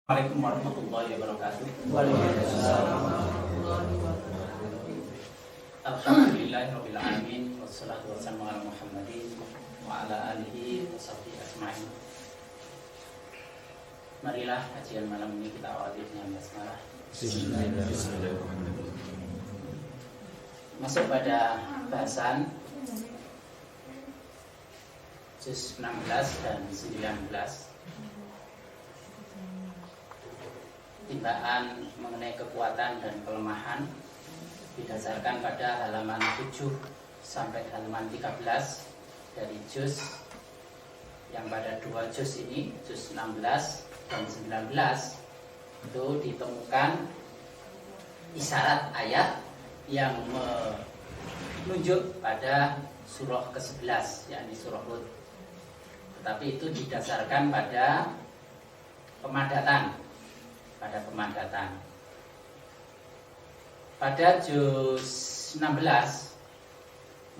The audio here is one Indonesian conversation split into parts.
Assalamualaikum warahmatullahi wabarakatuh. Waalaikumsalam. Alhamdulillahirabbil alamin wassalatu wassalamu ala Muhammadin wa ala alihi washabbihi ajmain. Marilah kajian malam ini kita awali dengan basmalah. Bismillahirrahmanirrahim. Masuk pada bahasan juz 16 dan 19. Timbaan mengenai kekuatan dan kelemahan didasarkan pada halaman 7 sampai halaman 13 dari juz yang pada dua juz ini, juz 16 dan 19, itu ditemukan isyarat ayat yang menunjuk pada surah ke-11, yakni surah Hud. Tetapi itu didasarkan pada pemadatan. Pada juz 16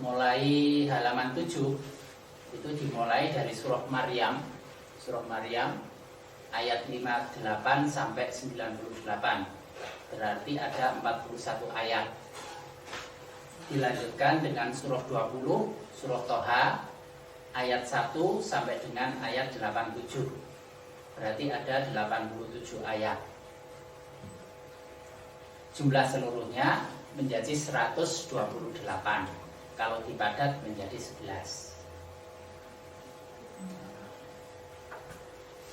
mulai halaman 7 itu dimulai dari surah Maryam ayat 58 sampai 98. Berarti ada 41 ayat. Dilanjutkan dengan surah 20, surah Toha ayat 1 sampai dengan ayat 87. Berarti ada 87 ayat. Jumlah seluruhnya menjadi 128. Kalau dipadat menjadi 11.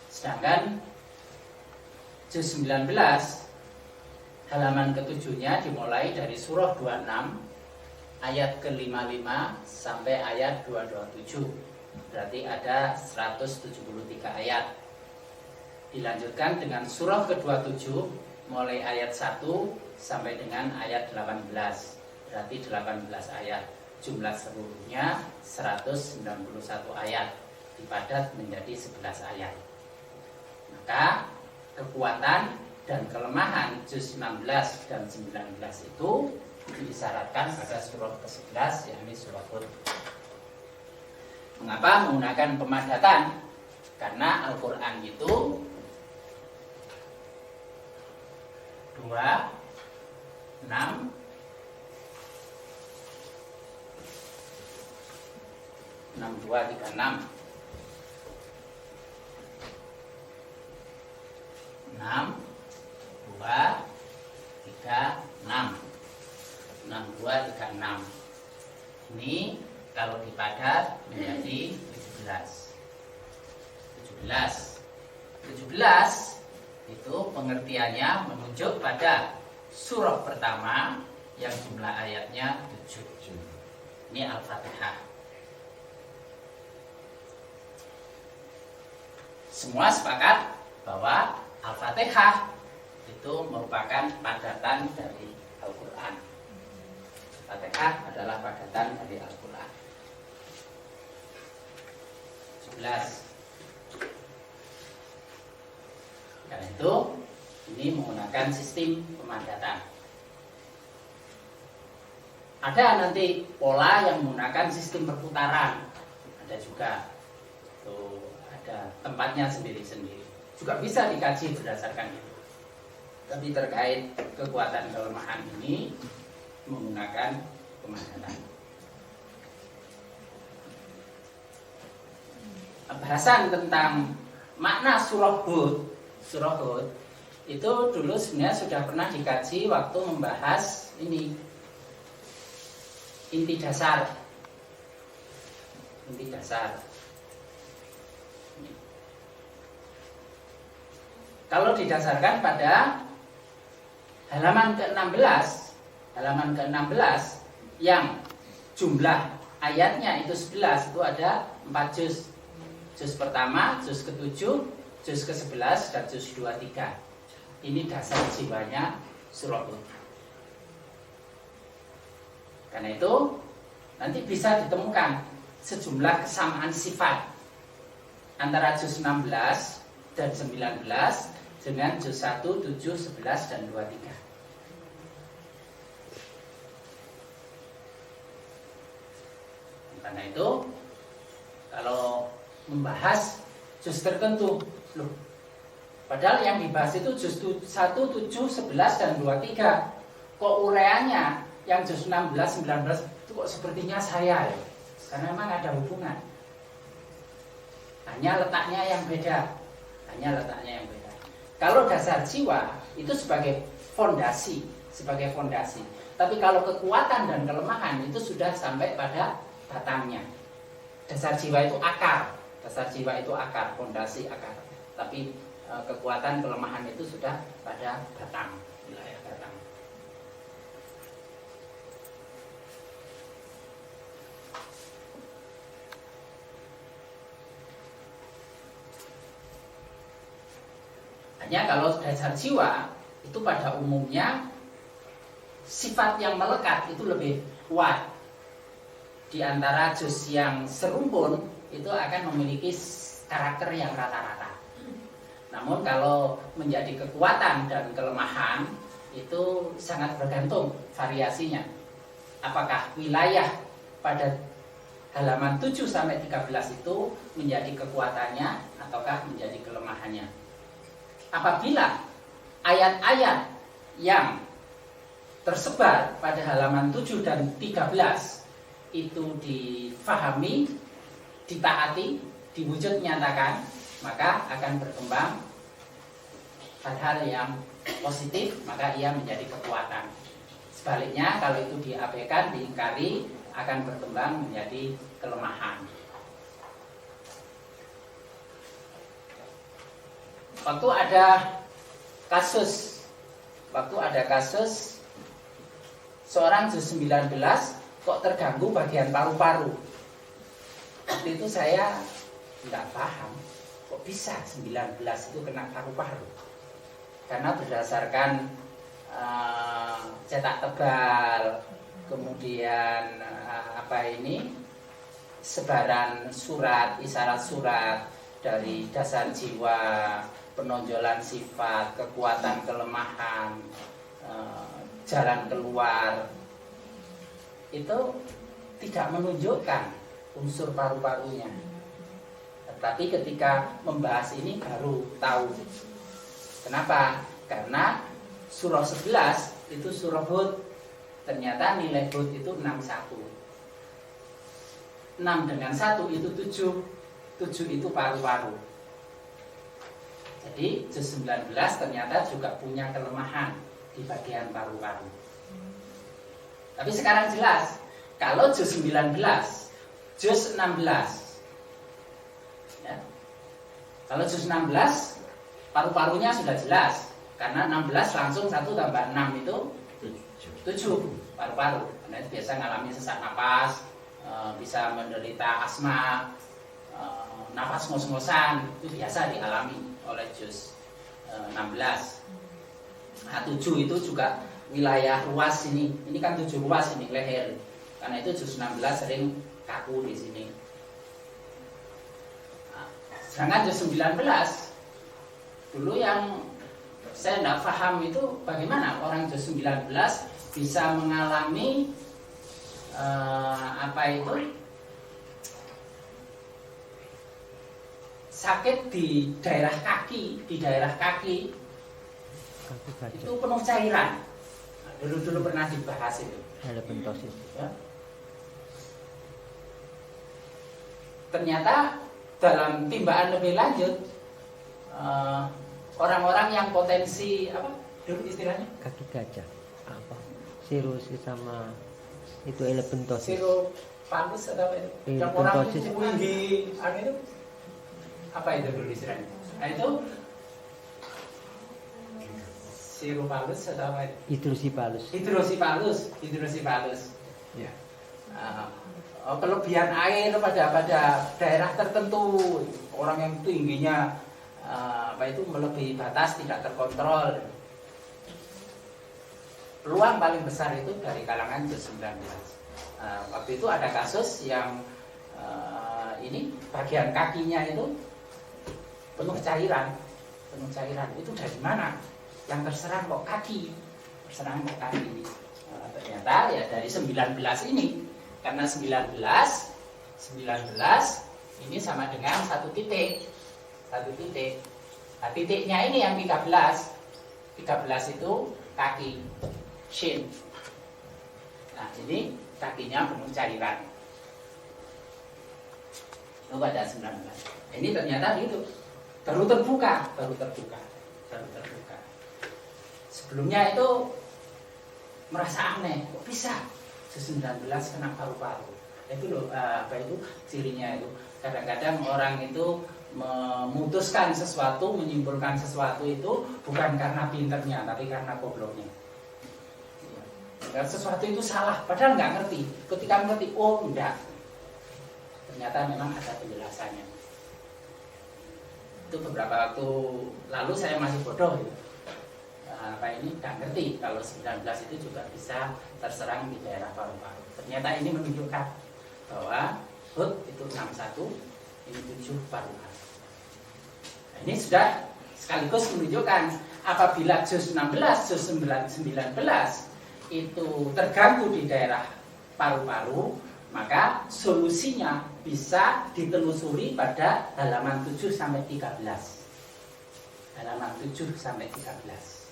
Sedangkan juz 19 halaman ke-7-nya dimulai dari surah 26 ayat ke-55 sampai ayat 227. Berarti ada 173 ayat. Dilanjutkan dengan surah ke-27 mulai ayat 1 sampai dengan ayat 18. Berarti 18 ayat. Jumlah seluruhnya 191 ayat. Dipadat menjadi 11 ayat. Maka kekuatan dan kelemahan juz 16 dan 19 itu disyaratkan pada surah ke-11, yakni surah Hud. Mengapa menggunakan pemadatan? Karena Al-Quran itu 2, 6, 6, 2, 3, 6. Ini kalau dipadat menjadi 17 itu pengertiannya menunjuk pada surah pertama yang jumlah ayatnya 7. Ini Al-Fatihah. Semua sepakat bahwa Al-Fatihah itu merupakan padatan dari Al-Quran. Al-Fatihah adalah padatan dari Al-Quran. 17. Karena itu ini menggunakan sistem pemadatan. Ada nanti pola yang menggunakan sistem perputaran. Ada juga. Tuh, ada tempatnya sendiri-sendiri. Juga bisa dikaji berdasarkan itu. Tapi terkait kekuatan kelemahan ini menggunakan pemadatan. Bahasan tentang makna surah Hud itu dulu sebenarnya sudah pernah dikaji waktu membahas ini inti dasar. Kalau didasarkan pada halaman ke-16 yang jumlah ayatnya itu 11, itu ada 4 juz. Juz pertama, juz ke-7, juz ke-11 dan juz 23. Ini dasar jiwanya surah Hud. Karena itu nanti bisa ditemukan sejumlah kesamaan sifat antara juz 16 dan 19 dengan juz 1, 7, 11 dan 23. Karena itu kalau membahas juz tertentu, loh Padahal yang dibahas itu juz 1, 7, 11, dan 23. Kok ureanya yang juz 16, 19 itu kok sepertinya saya ya? Karena memang ada hubungan. Hanya letaknya yang beda. Kalau dasar jiwa itu sebagai fondasi. Tapi kalau kekuatan dan kelemahan itu sudah sampai pada batangnya. Dasar jiwa itu akar, fondasi akar. Tapi kekuatan kelemahan itu sudah pada batang, wilayah batang. Hanya kalau dasar jiwa itu pada umumnya sifat yang melekat itu lebih kuat. Di antara juz yang serumpun itu akan memiliki karakter yang rata-rata. Namun kalau menjadi kekuatan dan kelemahan itu sangat bergantung variasinya. Apakah wilayah pada halaman 7 sampai 13 itu menjadi kekuatannya ataukah menjadi kelemahannya. Apabila ayat-ayat yang tersebar pada halaman 7 dan 13 itu difahami, ditaati, diwujud nyatakan, maka akan berkembang hal-hal yang positif, maka ia menjadi kekuatan. Sebaliknya kalau itu diabaikan, diingkari, akan berkembang menjadi kelemahan. Waktu ada kasus seorang juz 19 kok terganggu bagian paru-paru. Waktu itu saya nggak paham kok bisa 19 itu kena paru-paru. Karena berdasarkan cetak tebal, kemudian sebaran surat, isyarat surat dari dasar jiwa, penonjolan sifat, kekuatan kelemahan, jalan keluar, itu tidak menunjukkan unsur paru-parunya. Tetapi ketika membahas ini baru tahu. Kenapa? Karena surah 11 itu surah Hud. Ternyata nilai Hud itu 61. 6 dengan 1 itu 7. 7 itu paru-paru. Jadi juz 19 ternyata juga punya kelemahan di bagian paru-paru. Tapi sekarang jelas, kalau juz 19, juz 16, ya, kalau juz 16 paru-parunya sudah jelas, karena 16 langsung 1 tambah 6 itu 7 paru-paru. Karena itu biasa mengalami sesak napas, bisa menderita asma, nafas ngos-ngosan, itu biasa dialami oleh juz 16. Nah, 7 itu juga wilayah ruas ini kan 7 ruas ini leher. Karena itu juz 16 sering kaku di sini. Nah, sedangkan juz 19 dulu yang saya tidak paham itu bagaimana orang juz 19 bisa mengalami sakit di daerah kaki, itu penuh cairan. Dulu pernah dibahas itu. Elepentosis. Ya. Ternyata dalam timbaan lebih lanjut, orang-orang yang potensi dulu istilahnya kaki gajah, sirosis sama itu elepentosis. Siropalus atau apa itu? Yang orang itu tinggi, itu apa itu dulu istilahnya? Nah itu siropalus atau apa itu? Hidrosipalus. Ya. Kelebihan air pada daerah tertentu, orang yang tingginya melebihi batas, tidak terkontrol. Peluang paling besar itu dari kalangan juz 19. Waktu itu ada kasus yang bagian kakinya itu penuh cairan. Itu dari mana? Yang terserang kok kaki. Ternyata ya dari 19 ini. Karena 19 ini sama dengan satu titik. Nah, titiknya ini yang 13. 13 itu kaki shin. Nah, ini kakinya penuh cairan. Itu pada 19. Ini ternyata itu baru terbuka. Sebelumnya itu merasa aneh, kok bisa 19 kena paru-paru. Itu loh, apa itu cirinya itu. Kadang-kadang orang itu memutuskan sesuatu, menyimpulkan sesuatu itu bukan karena pinternya, tapi karena gobloknya. Sesuatu itu salah, padahal nggak ngerti. Ketika ngerti, oh enggak, ternyata memang ada penjelasannya. Itu beberapa waktu lalu saya masih bodoh gitu. Apa ini nggak ngerti kalau 19 itu juga bisa terserang di daerah paru-paru. Ternyata ini menunjukkan bahwa itu 61, ini 7 paru-paru. Nah, ini sudah sekaligus menunjukkan apabila juz 16, juz 19 itu terganggu di daerah paru-paru, maka solusinya bisa ditelusuri pada halaman 7 sampai 13. Halaman 7 sampai 13.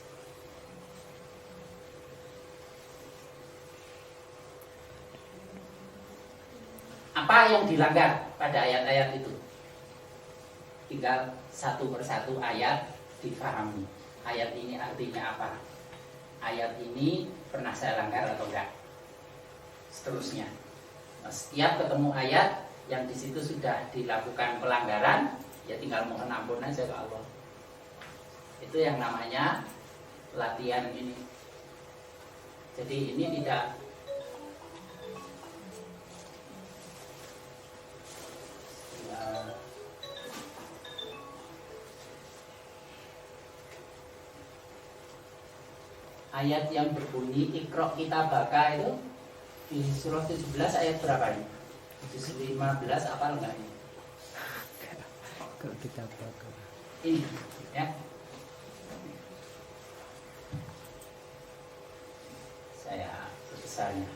Apa yang dilanggar pada ayat-ayat itu? Tinggal satu persatu ayat difahami. Ayat ini artinya apa? Ayat ini pernah saya langgar atau enggak? Seterusnya. Setiap ketemu ayat yang di situ sudah dilakukan pelanggaran, ya tinggal mohon ampun aja ke Allah. Itu yang namanya latihan ini. Jadi ini tidak ayat yang berbunyi Iqra kitabaka itu di surah 17 ayat berapa ini? 15 apa enggak ini? Iqra kitabaka. Ini ya. Saya besarnya.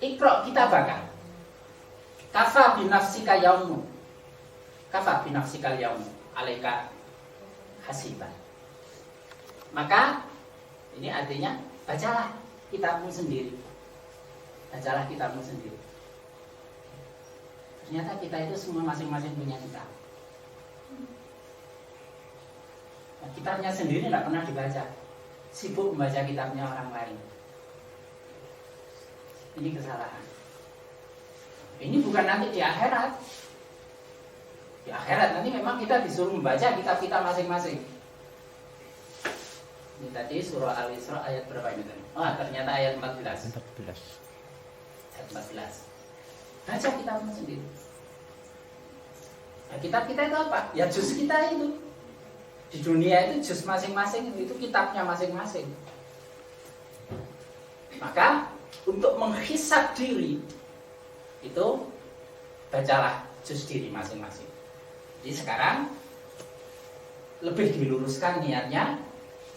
Iqra kitabaka. Kafa binafsika yaumu. Kafa binafsika yaumu alaika hasiban. Maka ini artinya bacalah kitabmu sendiri. Bacalah kitabmu sendiri. Ternyata kita itu semua masing-masing punya kitab. Nah, kitabnya sendiri tidak pernah dibaca. Sibuk membaca kitabnya orang lain. Ini kesalahan. Ini bukan nanti di akhirat. Di akhirat nanti memang kita disuruh membaca kitab kita masing-masing. Ini tadi surah Al-Isra ayat berapa ini tadi? Oh, ternyata ayat 14. Ayat 14. Baca kitabmu sendiri. Nah, kitab kita itu apa? Ya juz kita itu. Di dunia itu juz masing-masing, itu kitabnya masing-masing. Maka untuk menghisab diri itu bacalah juz diri masing-masing. Jadi sekarang lebih diluruskan niatnya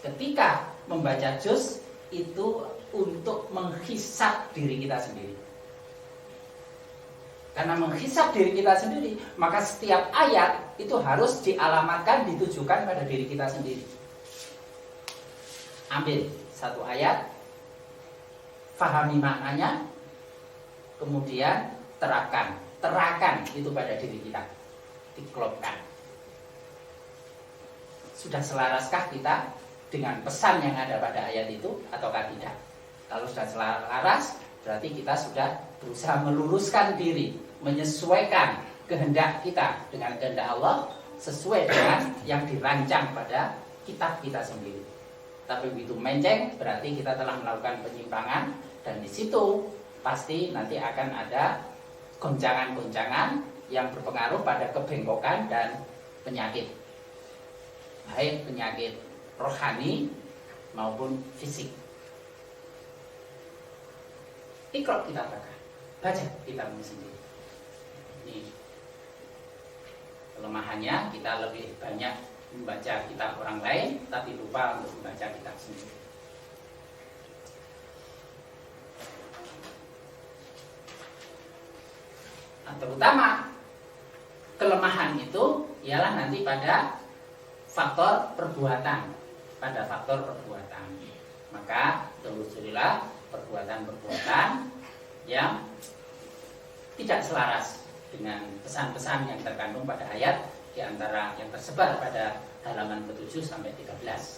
ketika membaca juz itu untuk menghisab diri kita sendiri. Karena menghisab diri kita sendiri, maka setiap ayat itu harus dialamatkan, ditujukan pada diri kita sendiri. Ambil satu ayat, fahami maknanya, kemudian terapkan itu pada diri kita, diklopkan. Sudah selaraskah kita dengan pesan yang ada pada ayat itu ataukah tidak? Kalau sudah selaras, berarti kita sudah berusaha meluruskan diri, menyesuaikan kehendak kita dengan kehendak Allah, sesuai dengan yang dirancang pada kitab kita sendiri. Tapi begitu menceng berarti kita telah melakukan penyimpangan, dan di situ pasti nanti akan ada goncangan-goncangan yang berpengaruh pada kebengkokan dan penyakit, baik penyakit rohani maupun fisik. Iqra kita baca kitabnya sendiri. Ini kelemahannya, kita lebih banyak membaca kitab orang lain tapi lupa untuk membaca kitab sendiri. Nah, terutama kelemahan itu ialah nanti pada faktor perbuatan, maka telusurilah perbuatan-perbuatan yang tidak selaras dengan pesan-pesan yang terkandung pada ayat, di antara yang tersebar pada halaman ke-7 sampai 13.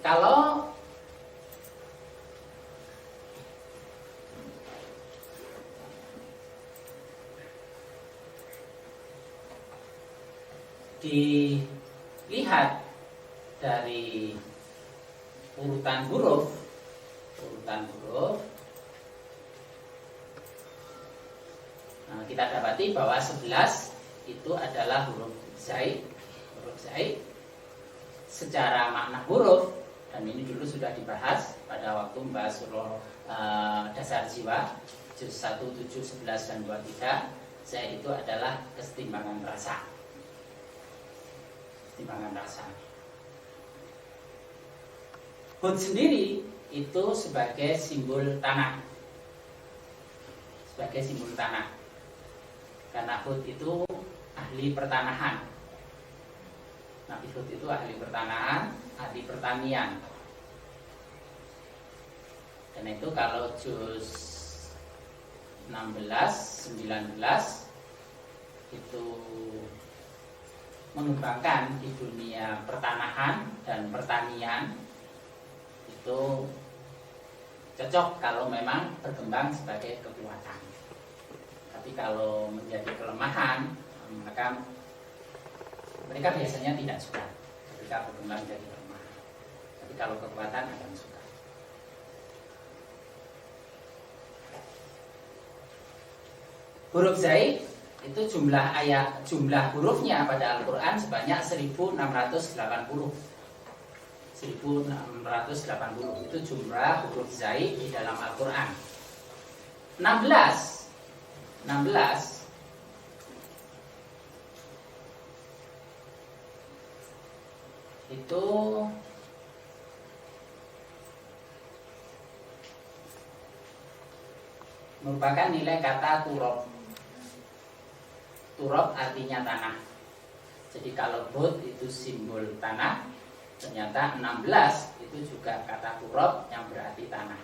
Kalau dilihat dari urutan huruf, nah, kita dapati bahwa 11 itu adalah huruf zaid. Secara makna huruf, dan ini dulu sudah dibahas pada waktu membahas surah dasar jiwa juz 1, 7, 11 dan 23. Zaid itu adalah kesetimbangan rasa. Hud sendiri itu sebagai simbol tanah. Karena Hud itu ahli pertanahan. Nabi Hud itu ahli pertanahan, ahli pertanian. Dan itu kalau juz 16, 19 itu mengembangkan di dunia pertanahan dan pertanian, itu cocok kalau memang berkembang sebagai kekuatan. Tapi kalau menjadi kelemahan, maka mereka biasanya tidak suka ketika berkembang jadi kelemahan. Tapi kalau kekuatan akan suka. Huruf zaid itu jumlah hurufnya pada Al-Quran sebanyak 1680. 1680 itu jumlah huruf zaid di dalam Al-Quran. 16 itu merupakan nilai kata turab. Turab artinya tanah. Jadi kalau Hud itu simbol tanah, ternyata 16 itu juga kata turab yang berarti tanah.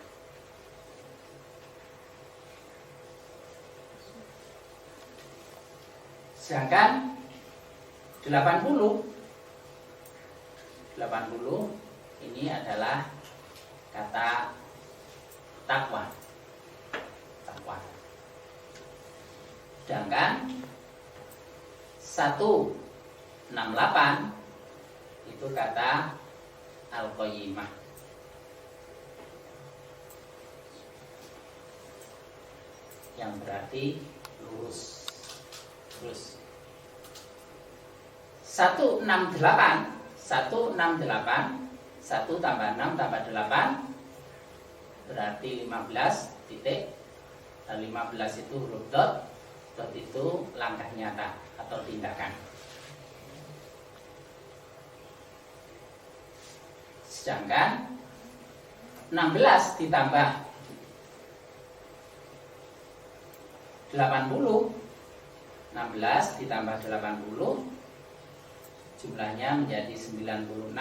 Sedangkan 80 ini adalah kata takwa. Sedangkan 168 itu kata al-qayyimah. Yang berarti lurus. 168 1 tambah 6 tambah 8 berarti 15 titik. Dan 15 itu huruf dot. Dot itu langkah nyata atau tindakan. Sedangkan 16 ditambah 80, 16 ditambah 80 jumlahnya menjadi 96.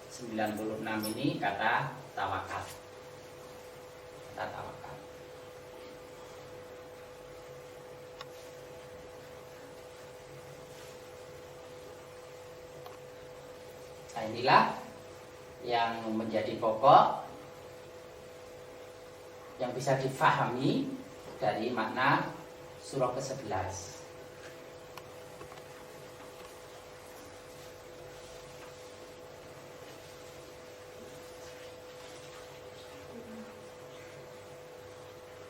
96 ini kata tawakal. Nah, inilah yang menjadi pokok yang bisa difahami dari makna surah ke-11.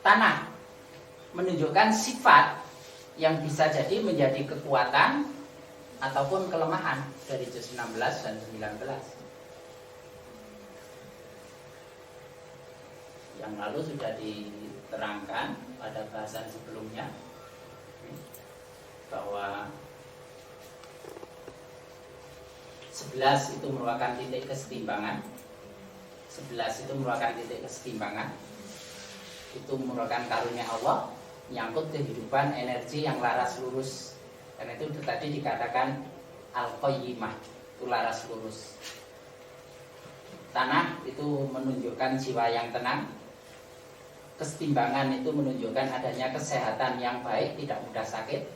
Tanah menunjukkan sifat yang bisa jadi menjadi kekuatan ataupun kelemahan dari juz 16 dan 19. Yang lalu sudah diterangkan pada bahasan sebelumnya bahwa 11 itu merupakan titik kesetimbangan. 11 itu merupakan titik kesetimbangan. Itu merupakan karunia Allah menyangkut kehidupan energi yang laras lurus. Karena itu tadi dikatakan al-qayyimah, itu laras lurus. Tanah itu menunjukkan jiwa yang tenang. Kesetimbangan itu menunjukkan adanya kesehatan yang baik, tidak mudah sakit.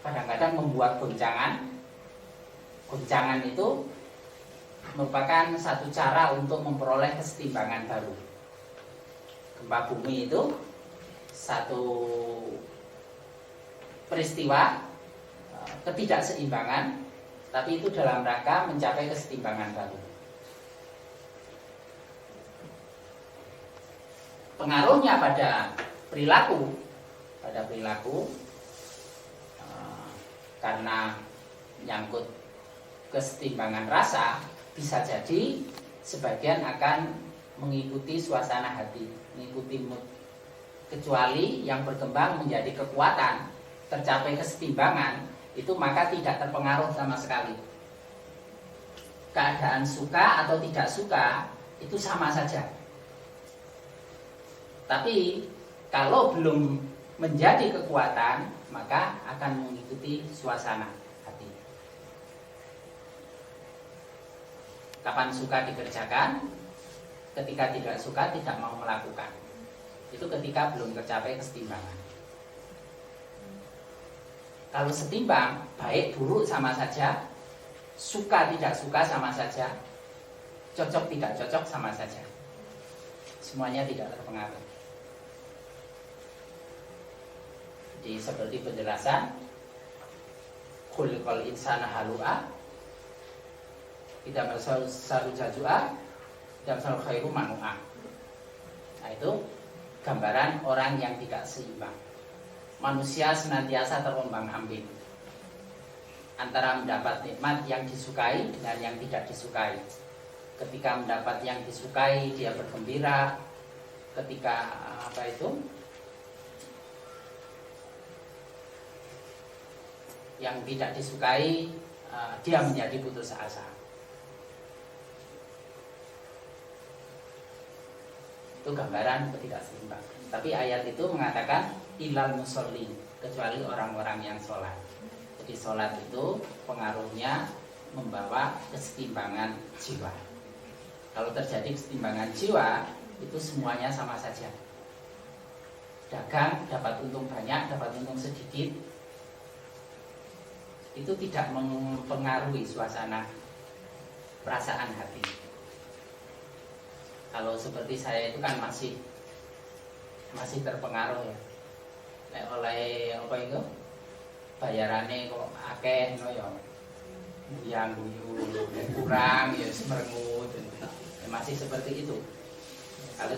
Kadang-kadang membuat goncangan. Goncangan itu merupakan satu cara untuk memperoleh kesetimbangan baru. Gempa bumi itu satu peristiwa ketidakseimbangan, tapi itu dalam rangka mencapai kesetimbangan baru. Pengaruhnya pada perilaku, karena menyangkut kesetimbangan rasa, bisa jadi sebagian akan mengikuti suasana hati, mengikuti mood. Kecuali yang berkembang menjadi kekuatan, tercapai kesetimbangan, itu maka tidak terpengaruh sama sekali. Keadaan suka atau tidak suka itu sama saja. Tapi kalau belum menjadi kekuatan, maka akan mengikuti suasana hati. Kapan suka dikerjakan, ketika tidak suka tidak mau melakukan. Itu ketika belum tercapai kesetimbangan. Kalau setimbang, baik buruk sama saja, suka tidak suka sama saja, cocok tidak cocok sama saja. Semuanya tidak terpengaruh. Jadi seperti penjelasan khuliqal insana halu'a, tidak bersaru jajua, tidak bersaru khairu manu'a. Nah itu gambaran orang yang tidak seimbang. Manusia senantiasa terombang-ambing antara mendapat nikmat yang disukai dengan yang tidak disukai. Ketika mendapat yang disukai dia bergembira, ketika yang tidak disukai dia menjadi putus asa. Itu gambaran ketidakseimbangan. Tapi ayat itu mengatakan ilal musholli, kecuali orang-orang yang sholat. Jadi sholat itu pengaruhnya membawa kesetimbangan jiwa. Kalau terjadi kesetimbangan jiwa, itu semuanya sama saja. Dagang dapat untung banyak, dapat untung sedikit, itu tidak mempengaruhi suasana perasaan hati. Kalau seperti saya itu kan masih terpengaruh ya. Oleh apa itu? Bayarannya kok akeh no ya. Yang guyu kurang ya semerengut. Ya, masih seperti itu. Kalau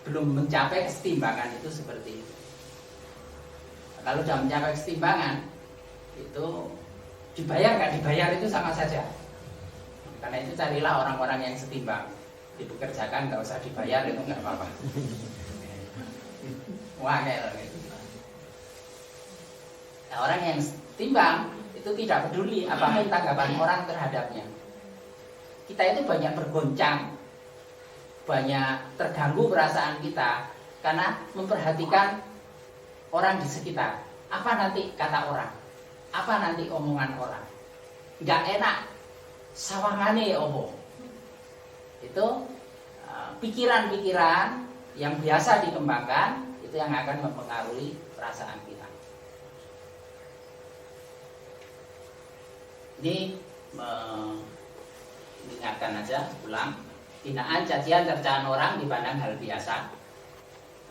belum mencapai kesetimbangan itu seperti itu. Kalau sudah mencapai kesetimbangan itu dibayar nggak dibayar itu sama saja. Karena itu carilah orang-orang yang setimbang. Dipekerjakan nggak usah dibayar itu nggak apa-apa. Wah kayak gitu. Nah, orang yang timbang itu tidak peduli apapun tanggapan orang terhadapnya. Kita itu banyak bergoncang, banyak terganggu perasaan kita karena memperhatikan orang di sekitar. Apa nanti kata orang? Apa nanti omongan orang? Nggak enak, sawangane opo. Itu pikiran-pikiran yang biasa dikembangkan itu yang akan mempengaruhi perasaan kita. Ini mengingatkan aja ulang Hinaan, cacian, cercaan orang dipandang hal biasa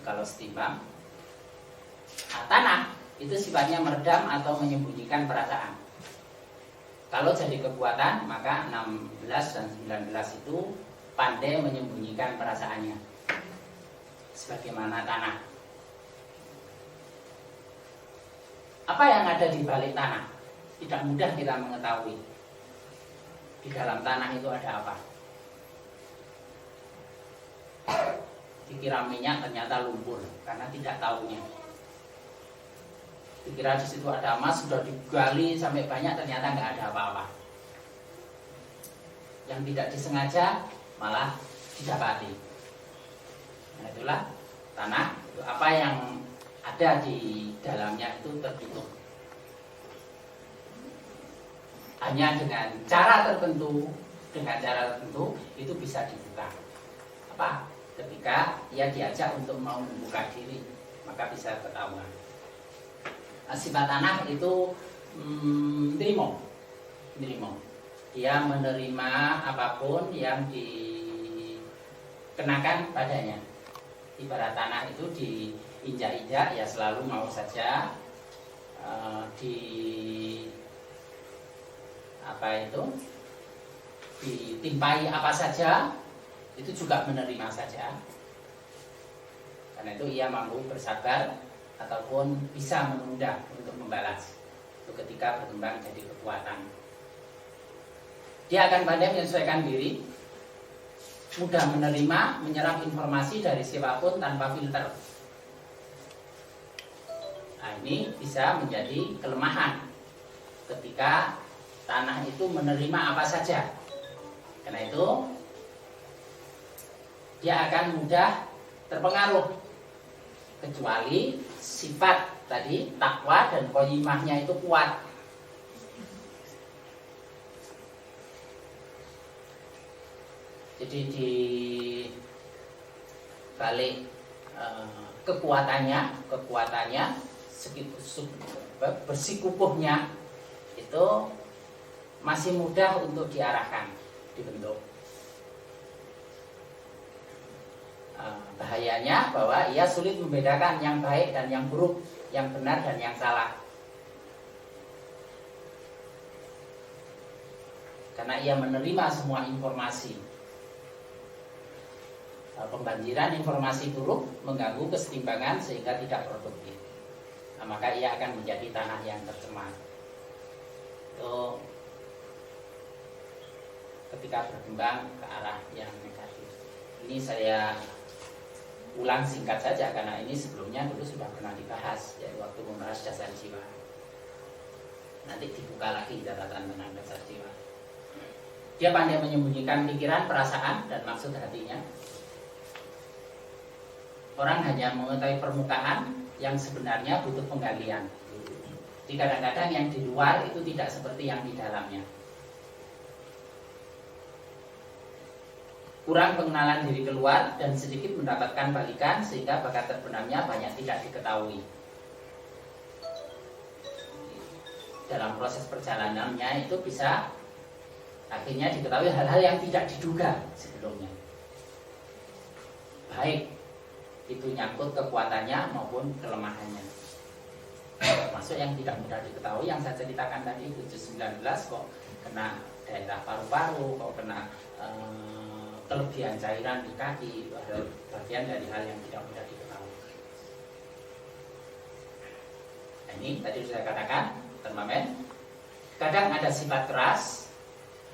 kalau setimbang. Nah, tanah itu sifatnya meredam atau menyembunyikan perasaan. Kalau jadi kekuatan, maka 16 dan 19 itu pandai menyembunyikan perasaannya sebagaimana tanah. Apa yang ada di balik tanah? Tidak mudah kita mengetahui. Di dalam tanah itu ada apa? Dikira minyak, ternyata lumpur karena tidak tahunya. Dikira di situ ada emas, sudah digali sampai banyak, ternyata nggak ada apa-apa. Yang tidak disengaja malah didapati. Nah, itulah tanah. Itu apa yang ada di dalamnya itu tertutup. Hanya dengan cara tertentu itu bisa dibuka. Apa? Ketika ia diajak untuk mau membuka diri, maka bisa ketahuan. Sifat tanah itu nerimo. Dia menerima apapun yang dikenakan padanya. Ibarat tanah itu diinjak-injak, ya selalu mau saja. Ditimpai apa saja, itu juga menerima saja. Karena itu ia mampu bersabar ataupun bisa menunda untuk membalas. Itu ketika berkembang jadi kekuatan. Dia akan pandai menyesuaikan diri, mudah menerima, menyerap informasi dari siapapun tanpa filter. Nah, ini bisa menjadi kelemahan ketika tanah itu menerima apa saja. Karena itu dia akan mudah terpengaruh, kecuali sifat tadi takwa dan qoyimahnya itu kuat. Jadi di balik kekuatannya bersikukuhnya itu masih mudah untuk diarahkan, dibentuk. Bahayanya bahwa ia sulit membedakan yang baik dan yang buruk, yang benar dan yang salah. Karena ia menerima semua informasi. Pembanjiran informasi buruk mengganggu kesetimbangan sehingga tidak produktif. Nah, maka ia akan menjadi tanah yang tercemar. Itu ketika berkembang ke arah yang negatif. Ini saya ulang singkat saja karena ini sebelumnya dulu sudah pernah dibahas, yaitu waktu membahas dasar jiwa. Nanti dibuka lagi catatan tentang dasar jiwa. Dia pandai menyembunyikan pikiran, perasaan, dan maksud hatinya. Orang hanya mengetahui permukaan yang sebenarnya butuh penggalian. Jadi kadang-kadang yang di luar itu tidak seperti yang di dalamnya. Kurang pengenalan diri keluar dan sedikit mendapatkan balikan sehingga bakat terbenamnya banyak tidak diketahui. Dalam proses perjalanannya itu bisa akhirnya diketahui hal-hal yang tidak diduga sebelumnya. Baik itu nyangkut kekuatannya maupun kelemahannya. Termasuk yang tidak mudah diketahui yang saya ceritakan tadi 19 kok kena daerah paru-paru, kok kena kelebihan cairan di kaki, bagian dari hal yang tidak mudah diketahui. Nah, ini tadi sudah saya katakan, termamen. Kadang ada sifat keras,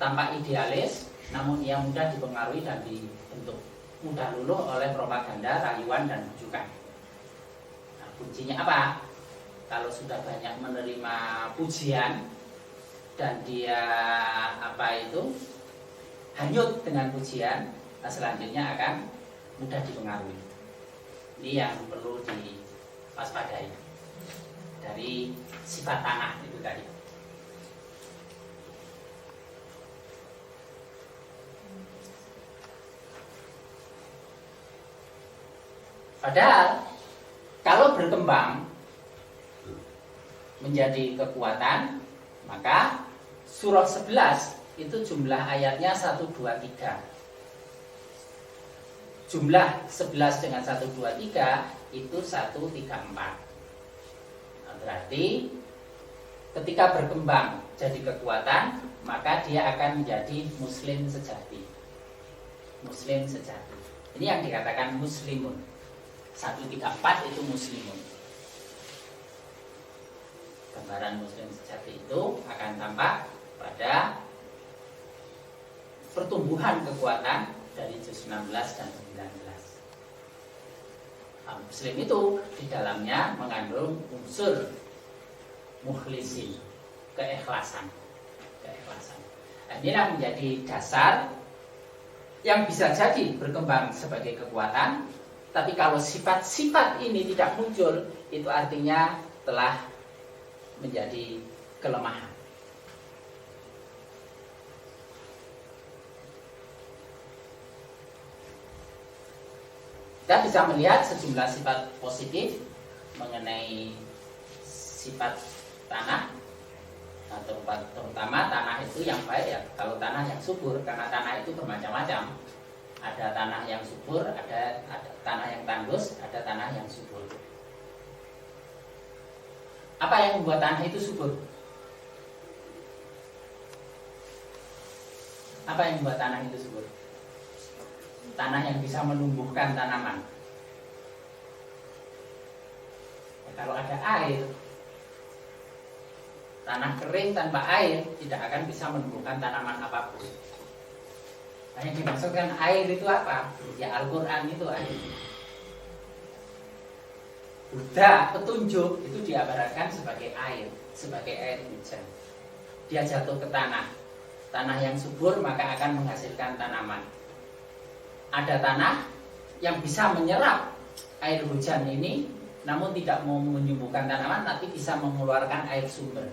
tampak idealis, namun ia mudah dipengaruhi dan dibentuk. Mudah luluh oleh propaganda, rayuan, dan bujukan. Nah, kuncinya apa? Kalau sudah banyak menerima pujian dan dia hanyut dengan pujian, nah selanjutnya akan mudah dipengaruhi. Ini yang perlu diwaspadai dari sifat tanah itu tadi. Padahal kalau berkembang menjadi kekuatan, maka surah 11 itu jumlah ayatnya 1, 2, 3. jumlah 11 dengan 1, 2, 3 itu 1, 3, 4. Nah, berarti ketika berkembang jadi kekuatan, maka dia akan menjadi muslim sejati. Muslim sejati. Ini yang dikatakan muslimun. 1, 3, 4 itu muslimun. Gambaran muslim sejati itu akan tampak pada pertumbuhan kekuatan dari juz 16 dan 19. Nah, muslim itu di dalamnya mengandung unsur mukhlisin, keikhlasan. Nah, inilah menjadi dasar yang bisa jadi berkembang sebagai kekuatan. Tapi kalau sifat-sifat ini tidak muncul, itu artinya telah menjadi kelemahan. Kita bisa melihat sejumlah sifat positif mengenai sifat tanah, terutama tanah itu yang baik ya. Kalau tanah yang subur, karena tanah itu bermacam-macam. Ada tanah yang subur, ada tanah yang tandus, ada tanah yang subur. Apa yang membuat tanah itu subur? Apa yang membuat tanah itu subur? Tanah yang bisa menumbuhkan tanaman. Ya, kalau ada air, tanah kering tanpa air tidak akan bisa menumbuhkan tanaman apapun. Nah, yang dimaksudkan air itu apa? Ya Al-Quran itu air. Buddha, petunjuk itu diibaratkan sebagai air, sebagai air hujan. Dia jatuh ke tanah. Tanah yang subur maka akan menghasilkan tanaman. Ada tanah yang bisa menyerap air hujan ini, namun tidak mau menyembuhkan tanaman, tapi bisa mengeluarkan air sumber.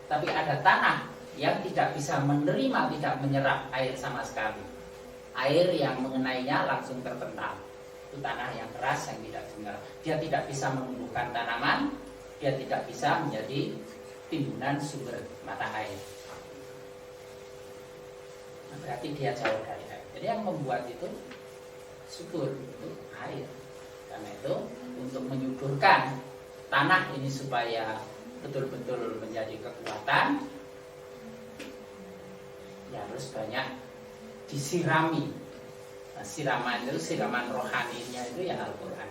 Tapi ada tanah yang tidak bisa menerima, tidak menyerap air sama sekali. Air yang mengenainya langsung terpental. Itu tanah yang keras yang tidak menyerap. Dia tidak bisa menumbuhkan tanaman, dia tidak bisa menjadi timbunan sumber mata air. Nah, berarti dia jauh dari air. Jadi yang membuat itu subur itu air. Karena itu untuk menyuburkan tanah ini supaya betul-betul menjadi kekuatan, ya harus banyak disirami. Nah, siraman itu, siraman rohaninya itu ya Al-Quran.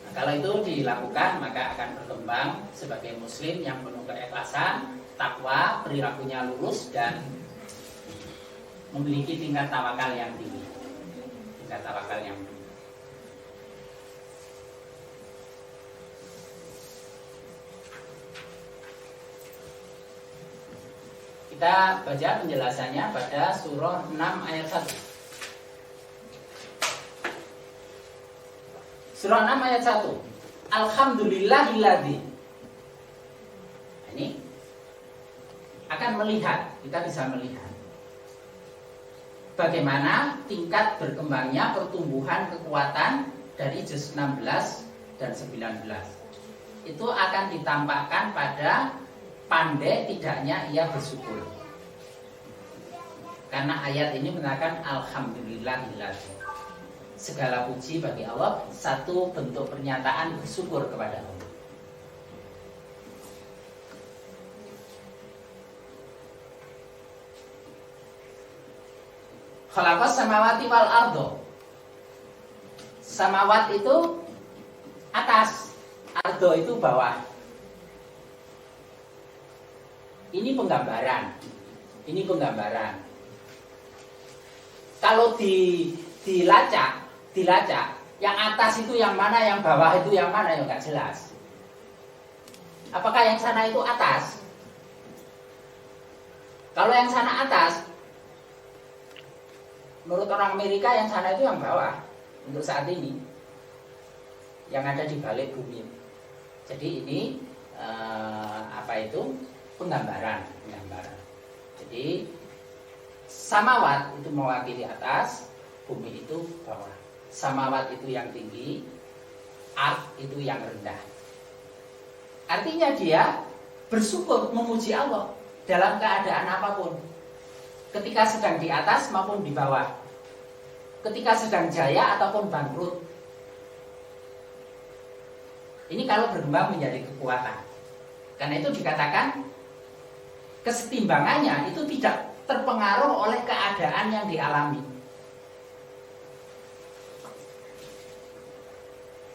Nah, kalau itu dilakukan maka akan berkembang sebagai muslim yang penuh keikhlasan, takwa, perilakunya lurus, dan memiliki tingkat tawakal yang tinggi. Tingkat tawakal yang tinggi. Kita baca penjelasannya pada surah 6 ayat 1. Surah 6 ayat 1. Alhamdulillahilladzi. Ini akan melihat, kita bisa melihat bagaimana tingkat berkembangnya pertumbuhan kekuatan dari juz 16 dan 19. Itu akan ditampakkan pada pandai tidaknya ia bersyukur. Karena ayat ini menyatakan alhamdulillahilladzi. Segala puji bagi Allah, satu bentuk pernyataan bersyukur kepada Allah. Khalaqas samawati wal ardo. Samawat itu atas, ardo itu bawah. Ini penggambaran. Ini penggambaran. Kalau dilacak, yang atas itu yang mana, yang bawah itu yang mana, ya nggak jelas. Apakah yang sana itu atas? Kalau yang sana atas, menurut orang Amerika yang sana itu yang bawah untuk saat ini, yang ada di balik bumi. Jadi ini penggambaran. Jadi samawat itu mewakili atas, bumi itu bawah. Samawat itu yang tinggi, ard itu yang rendah. Artinya dia bersyukur, memuji Allah dalam keadaan apapun, ketika sedang di atas maupun di bawah. ketika sedang jaya ataupun bangkrut. Ini kalau berkembang menjadi kekuatan. Karena itu dikatakan kesetimbangannya itu tidak terpengaruh oleh keadaan yang dialami.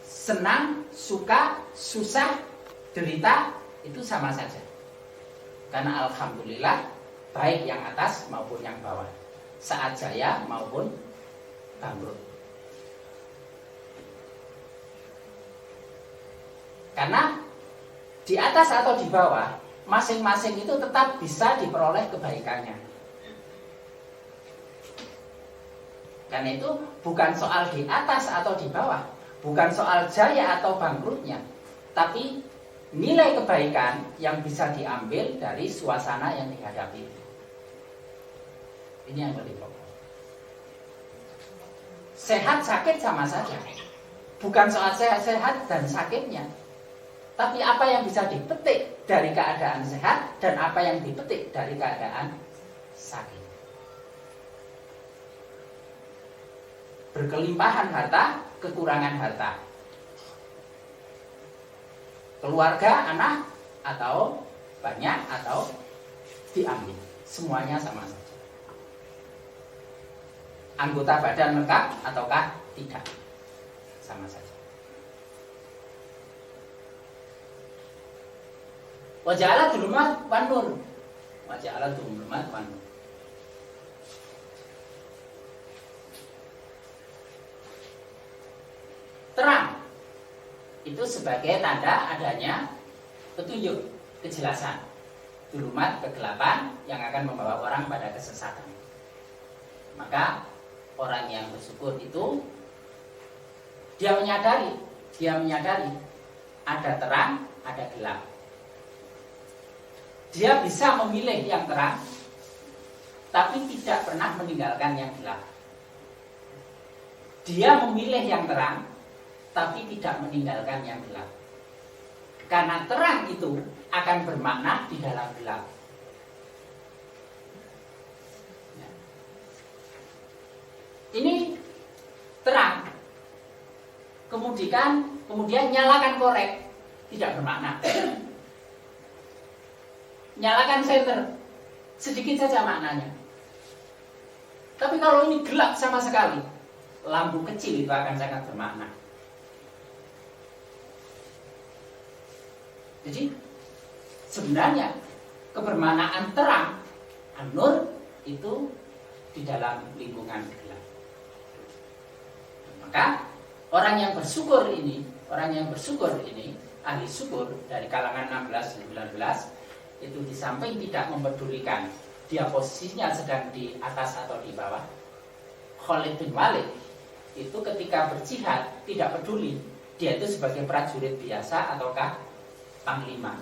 Senang, suka, susah, derita itu sama saja. Karena alhamdulillah baik yang atas maupun yang bawah, saat jaya maupun bangkrut. Karena di atas atau di bawah masing-masing itu tetap bisa diperoleh kebaikannya. Karena itu bukan soal di atas atau di bawah, bukan soal jaya atau bangkrutnya, tapi nilai kebaikan yang bisa diambil dari suasana yang dihadapi. Ini yang lebih pokok. Sehat sakit sama saja, bukan soal sehat dan sakitnya, tapi apa yang bisa dipetik dari keadaan sehat dan apa yang dipetik dari keadaan sakit. Berkelimpahan harta, kekurangan harta. Keluarga, anak, atau banyak, atau diambil. Semuanya sama saja. Anggota badan lengkap ataukah tidak, sama saja. Waja'ala dhulumat wan nur. Waja'ala dhulumat wan nur. Terang itu sebagai tanda adanya petunjuk, kejelasan. Dhulumat, kegelapan yang akan membawa orang pada kesesatan. Maka orang yang bersyukur itu dia menyadari ada terang, ada gelap. Dia bisa memilih yang terang, tapi tidak pernah meninggalkan yang gelap. Dia memilih yang terang, tapi tidak meninggalkan yang gelap. Karena terang itu akan bermakna di dalam gelap. Ini terang, kemudian nyalakan korek, tidak bermakna. Nyalakan senter, sedikit saja maknanya. Tapi kalau ini gelap sama sekali, lampu kecil itu akan sangat bermakna. Jadi sebenarnya kebermaknaan terang, an-nur, itu di dalam lingkungan gelap. Maka orang yang bersyukur ini, ahli syukur dari kalangan 16-19, itu di samping tidak mempedulikan dia posisinya sedang di atas atau di bawah. Khalid bin Walid itu ketika berjihad tidak peduli dia itu sebagai prajurit biasa ataukah panglima.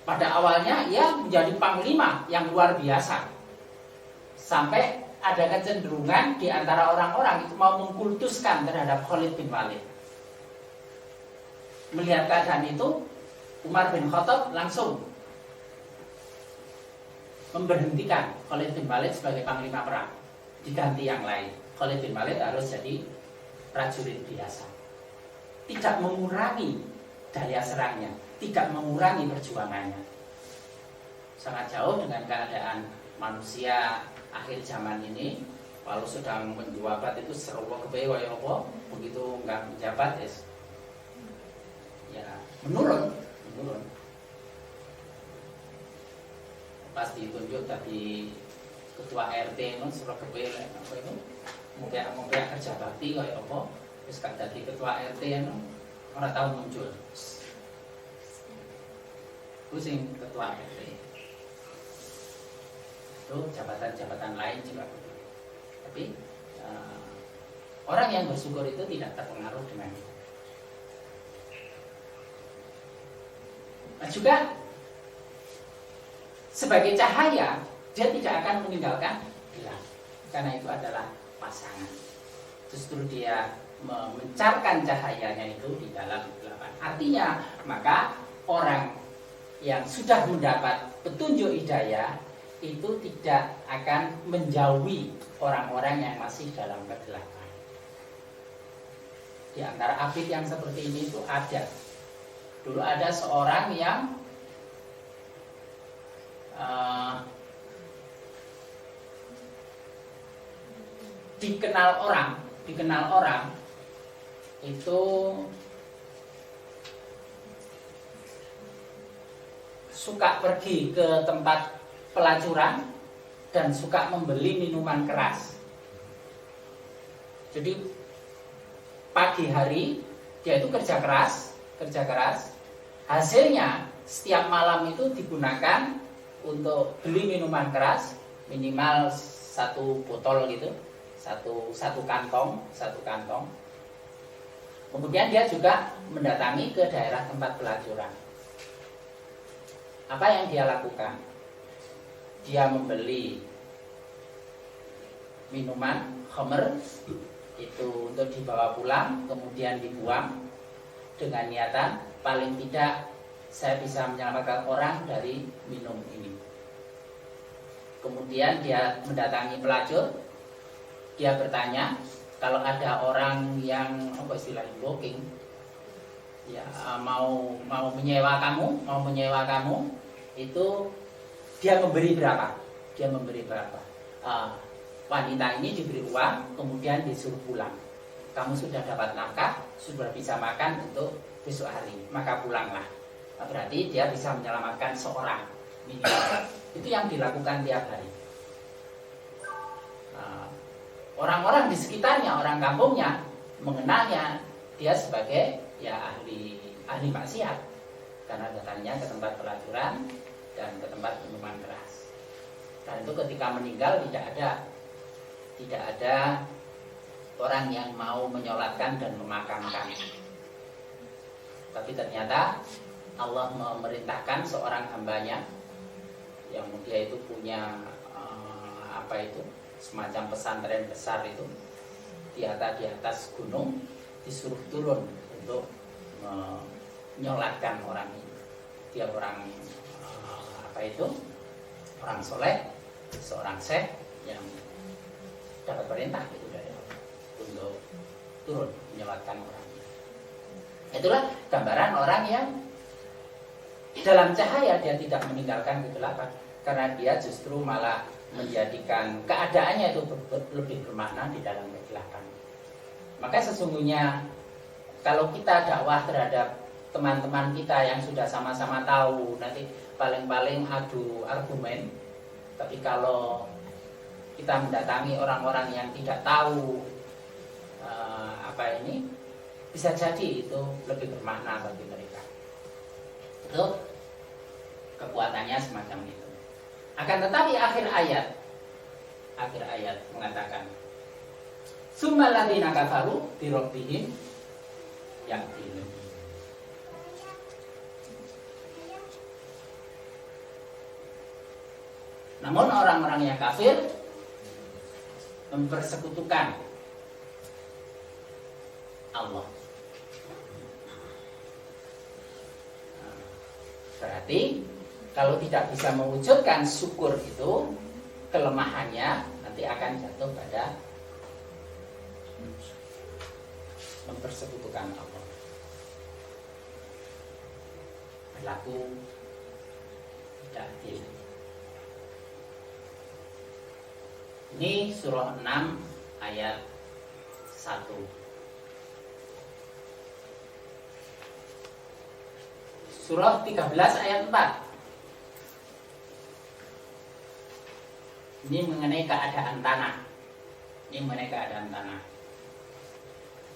Pada awalnya ia menjadi panglima yang luar biasa, sampai ada kecenderungan di antara orang-orang itu mau mengkultuskan terhadap Khalid bin Walid. Melihat keadaan itu, Umar bin Khattab langsung memberhentikan Khalid bin Walid sebagai panglima perang, diganti yang lain. Khalid bin Walid harus jadi prajurit biasa. Tidak mengurangi daya serangnya, tidak mengurangi perjuangannya. Sangat jauh dengan keadaan manusia akhir zaman ini. Kalau sedang menjabat itu serowo kebewa ya apa, begitu nggak menjabat ya menurun. Pas ditunjuk tadi ketua RT itu suruh kepil apa itu mau kerja bakti kayak apa, terus kan tadi ketua RT itu orang tahu muncul, pusing ketua RT itu jabatan-jabatan lain juga begitu. Tapi orang yang bersyukur itu tidak terpengaruh dengan itu. Nah, juga sebagai cahaya dia tidak akan meninggalkan gelap, karena itu adalah pasangan. Justru dia memencarkan cahayanya itu di dalam kegelapan. Artinya maka orang yang sudah mendapat petunjuk hidayah itu tidak akan menjauhi orang-orang yang masih dalam kegelapan. Di antara abid yang seperti ini itu ada. Dulu ada seorang yang dikenal orang itu suka pergi ke tempat pelacuran dan suka membeli minuman keras. Jadi pagi hari dia itu kerja keras. Hasilnya setiap malam itu digunakan untuk beli minuman keras, minimal satu botol gitu, satu kantong. Kemudian dia juga mendatangi ke daerah tempat pelacuran. Apa yang dia lakukan? Dia membeli minuman khamr itu untuk dibawa pulang, kemudian dibuang dengan niatan paling tidak saya bisa menyelamatkan orang dari minum ini. Kemudian dia mendatangi pelacur, dia bertanya kalau ada orang yang apa istilahnya booking, ya mau menyewa kamu, itu dia memberi berapa? Wanita ini diberi uang, kemudian disuruh pulang. Kamu sudah dapat nafkah, sudah bisa makan untuk besok hari, maka pulanglah. Berarti dia bisa menyelamatkan seorang minimal. Itu yang dilakukan tiap hari. Orang-orang di sekitarnya, orang kampungnya mengenalnya dia sebagai ya ahli maksiat karena datangnya ke tempat pelacuran dan ke tempat minuman keras. Dan itu ketika meninggal tidak ada orang yang mau menyolatkan dan memakamkan. Tapi ternyata Allah memerintahkan seorang hambanya yang dia itu punya semacam pesantren besar itu di atas gunung, disuruh turun untuk menyolatkan orang ini. Dia orang orang soleh, seorang syekh yang dapat perintah itu dari Allah untuk turun menyolatkan orang ini. Itulah gambaran orang yang dalam cahaya dia tidak meninggalkan kegelapan, karena dia justru malah menjadikan keadaannya itu lebih bermakna di dalam kegelapan. Maka sesungguhnya kalau kita dakwah terhadap teman-teman kita yang sudah sama-sama tahu, nanti paling-paling adu argumen. Tapi kalau kita mendatangi orang-orang yang tidak tahu bisa jadi itu lebih bermakna bagi mereka. Itu kekuatannya semacam itu. Akan tetapi akhir ayat mengatakan summal ladzina kafaru bi rabbihim ya'dilun. Namun orang-orang yang kafir mempersekutukan Allah. Berarti kalau tidak bisa mewujudkan syukur itu, kelemahannya nanti akan jatuh pada mempersekutukan Allah. Berlaku tidak adil. Ini surah 6 ayat 1. Surah 13 ayat 4. Ini mengenai keadaan tanah.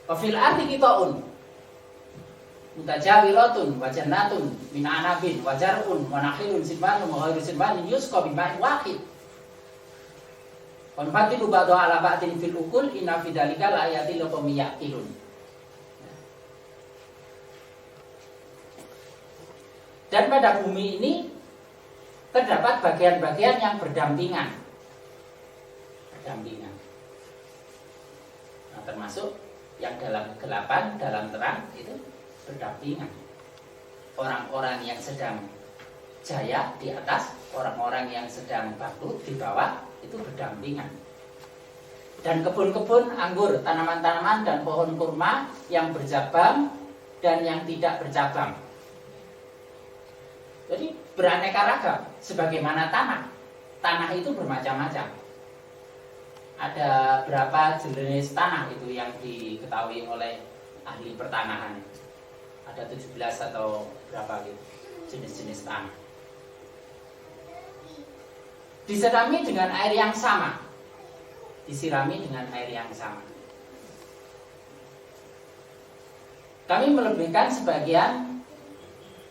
Wa fil ardi qita'un mutajawiratun wa jannatun min anabin wa jar'un wa nakhilun sinwanun wa ghairu sinwanin yusqa bima'in wahid. Wa nufaddilu ba'daha 'ala ba'din fil ukul inna fi dzalika laayatin liqaumin ya'qilun. Dan pada bumi ini terdapat bagian-bagian yang berdampingan. Nah, termasuk yang dalam kegelapan, dalam terang itu berdampingan. Orang-orang yang sedang jaya di atas, orang-orang yang sedang bangkrut di bawah, itu berdampingan. Dan kebun-kebun anggur, tanaman-tanaman dan pohon kurma yang bercabang dan yang tidak bercabang. Jadi beraneka ragam, sebagaimana tanah. Tanah itu bermacam-macam. Ada berapa jenis tanah itu yang diketahui oleh ahli pertanahan? Ada 17 atau berapa gitu jenis-jenis tanah. Disirami dengan air yang sama. Disirami dengan air yang sama. Kami melebihkan sebagian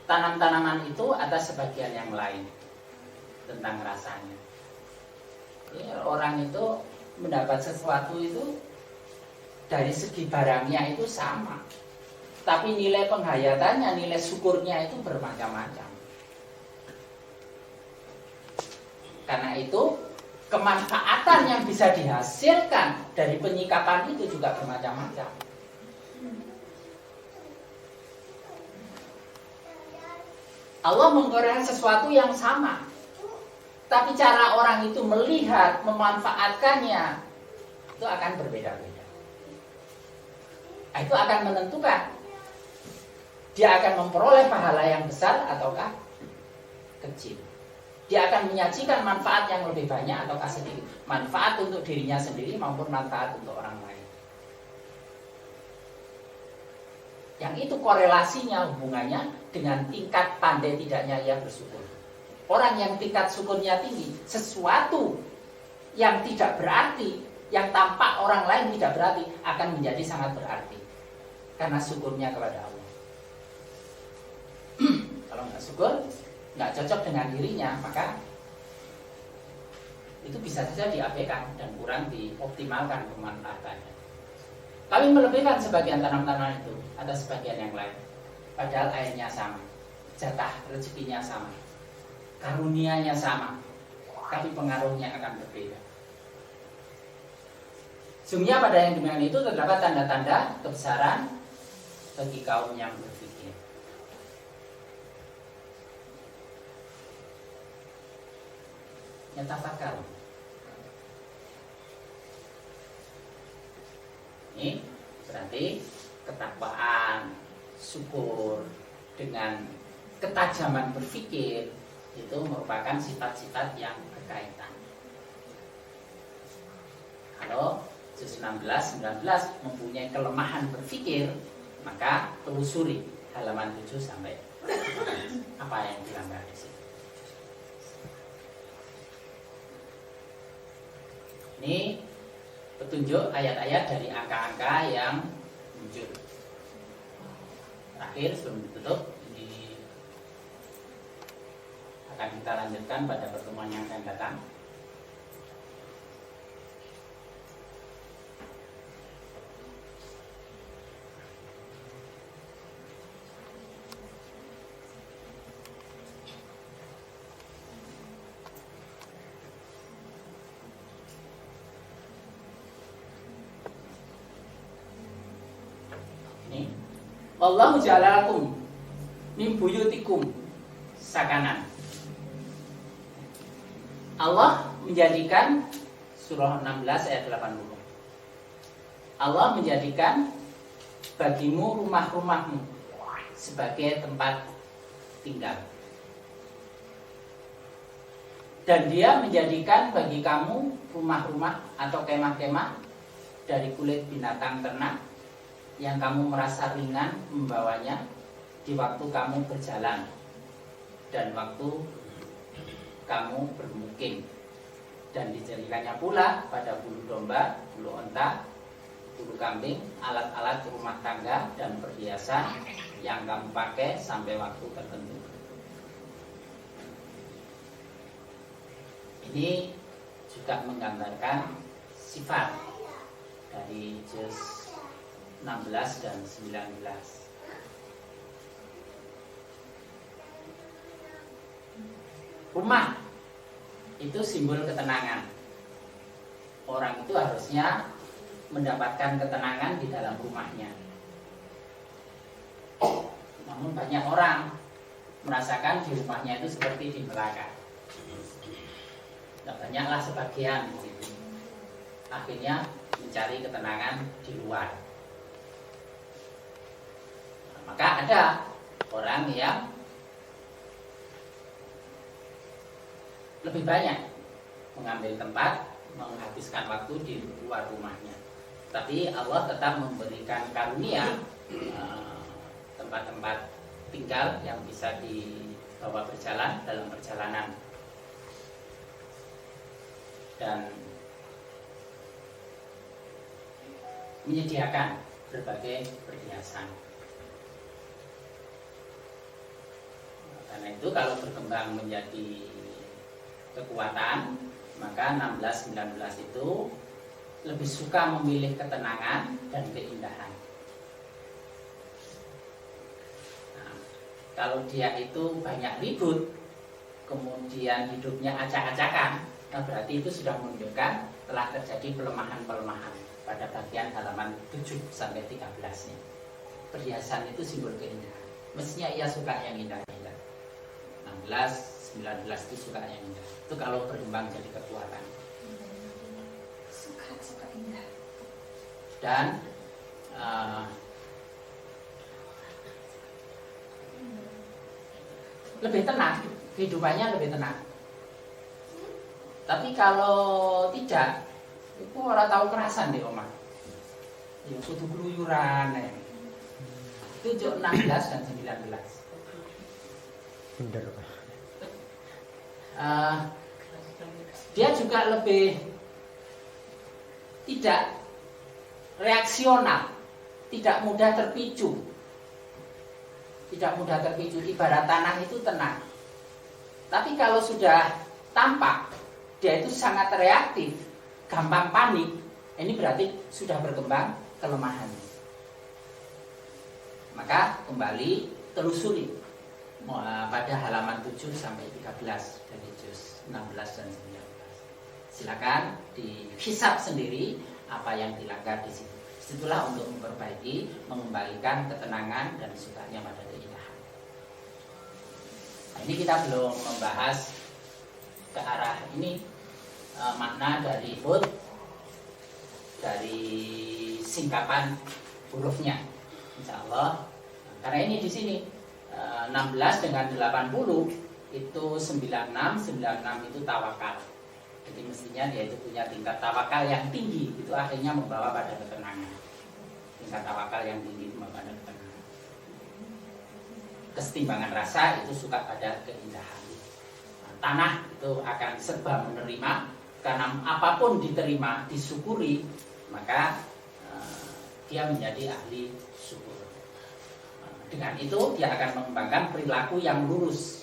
tanam-tanaman itu atas sebagian yang lain tentang rasanya. Ya, orang itu mendapat sesuatu itu dari segi barangnya itu sama, tapi nilai penghayatannya, nilai syukurnya itu bermacam-macam. Karena itu kemanfaatan yang bisa dihasilkan dari penyikapan itu juga bermacam-macam. Allah mengkorek sesuatu yang sama, tapi cara orang itu melihat, memanfaatkannya itu akan berbeda-beda. Itu akan menentukan dia akan memperoleh pahala yang besar ataukah kecil. Dia akan menyajikan manfaat yang lebih banyak ataukah sedikit. Manfaat untuk dirinya sendiri maupun manfaat untuk orang lain. Yang itu korelasinya, hubungannya dengan tingkat pandai tidaknya ia bersyukur. Orang yang tingkat syukurnya tinggi, sesuatu yang tidak berarti, yang tampak orang lain tidak berarti, akan menjadi sangat berarti. Karena syukurnya kepada Allah. Kalau nggak syukur, nggak cocok dengan dirinya, maka itu bisa saja diabaikan dan kurang dioptimalkan pemanfaatannya. Kami melebihkan sebagian tanam-tanaman itu atas sebagian yang lain, padahal airnya sama, jatah rezekinya sama, karunianya sama, tapi pengaruhnya akan berbeda. Sungguhnya pada yang demikian itu terdapat tanda-tanda kebesaran bagi kaum yang berpikir. Yatafakar. Ini berarti ketakwaan, syukur dengan ketajaman berpikir itu merupakan sifat-sifat yang berkaitan. Kalau juz 16, 19 mempunyai kelemahan berpikir, maka telusuri halaman 7 sampai apa yang dilanggar di situ. Ini petunjuk ayat-ayat dari angka-angka yang muncul. Terakhir sebelum ditutup, ini akan kita lanjutkan pada pertemuan yang akan datang. Wallahu ja'alakum min buyutikum sakanan. Allah menjadikan surah 16 ayat 80. Allah menjadikan bagimu rumah-rumahmu sebagai tempat tinggal. Dan dia menjadikan bagi kamu rumah-rumah atau kemah-kemah dari kulit binatang ternak yang kamu merasa ringan membawanya di waktu kamu berjalan dan waktu kamu bermukim. Dan dijadikannya pula pada bulu domba, bulu onta, bulu kambing, alat-alat rumah tangga dan perhiasan yang kamu pakai sampai waktu tertentu. Ini juga menggambarkan sifat dari juz 16 dan 19. Rumah itu simbol ketenangan. Orang itu harusnya mendapatkan ketenangan di dalam rumahnya. Namun banyak orang merasakan di rumahnya itu seperti di neraka. Nah, banyaklah sebagian gitu. Akhirnya mencari ketenangan di luar. Nah, maka ada orang yang lebih banyak mengambil tempat, menghabiskan waktu di luar rumahnya. Tapi Allah tetap memberikan karunia tempat-tempat tinggal yang bisa dibawa berjalan dalam perjalanan. Dan menyediakan berbagai perhiasan. Karena itu kalau berkembang menjadi kekuatan, maka 16-19 itu lebih suka memilih ketenangan dan keindahan. Nah, kalau dia itu banyak ribut, kemudian hidupnya acak-acakan, nah berarti itu sudah menunjukkan telah terjadi pelemahan-pelemahan pada bagian halaman 7-13-nya. Perhiasan itu simbol keindahan. Mestinya ia suka yang indah-indah. 16-19 itu suka yang indah. Itu kalau berkembang jadi kekuatan. Suka indah. Dan lebih tenang, kehidupannya lebih tenang. Tapi kalau tidak, itu orang tahu kerasan di rumah. Ya kudu keluyuran ya. Itu 16 dan 19. Bener. Dia juga lebih tidak reaksional, tidak mudah terpicu. Tidak mudah terpicu, ibarat tanah itu tenang. Tapi kalau sudah tampak, dia itu sangat reaktif, gampang panik. Ini berarti sudah berkembang kelemahan. Maka kembali telusuri pada halaman 7 sampai 13 dari juz 16 dan 19. Silakan dihisab sendiri apa yang dilanggar di situ. Itulah untuk memperbaiki, mengembalikan ketenangan dan sukanya pada keindahan. Nah, ini kita belum membahas ke arah ini makna dari hud, dari singkapan hurufnya. Insya Allah. Karena ini di sini 16 dengan 80 itu 96 itu tawakal. Jadi mestinya dia itu punya tingkat tawakal yang tinggi, itu akhirnya membawa pada ketenangan. Tingkat tawakal yang tinggi membawa pada ketenangan. Kesetimbangan rasa itu suka pada keindahan. Tanah itu akan serba menerima, karena apapun diterima, disyukuri, maka dia menjadi ahli syukur. Dengan itu dia akan mengembangkan perilaku yang lurus.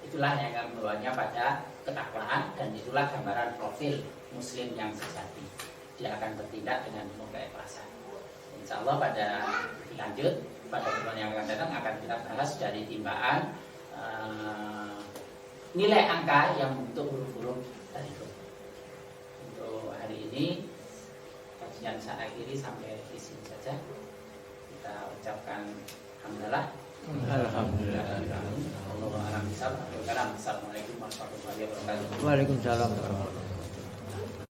Itulah yang akan membawanya pada ketakwaan, dan itulah gambaran profil muslim yang sejati. Dia akan bertindak dengan penuh keikhlasan. Insya Allah pada lanjut pada pertemuan yang akan datang akan kita bahas dari timbaan nilai angka yang membentuk huruf-huruf tarikh. Untuk hari ini kajian saya akhiri sampai di sini saja. Kita ucapkan alhamdulillah. Alhamdulillah. Assalamualaikum warahmatullahi wabarakatuh. Waalaikumsalam warahmatullahi wabarakatuh.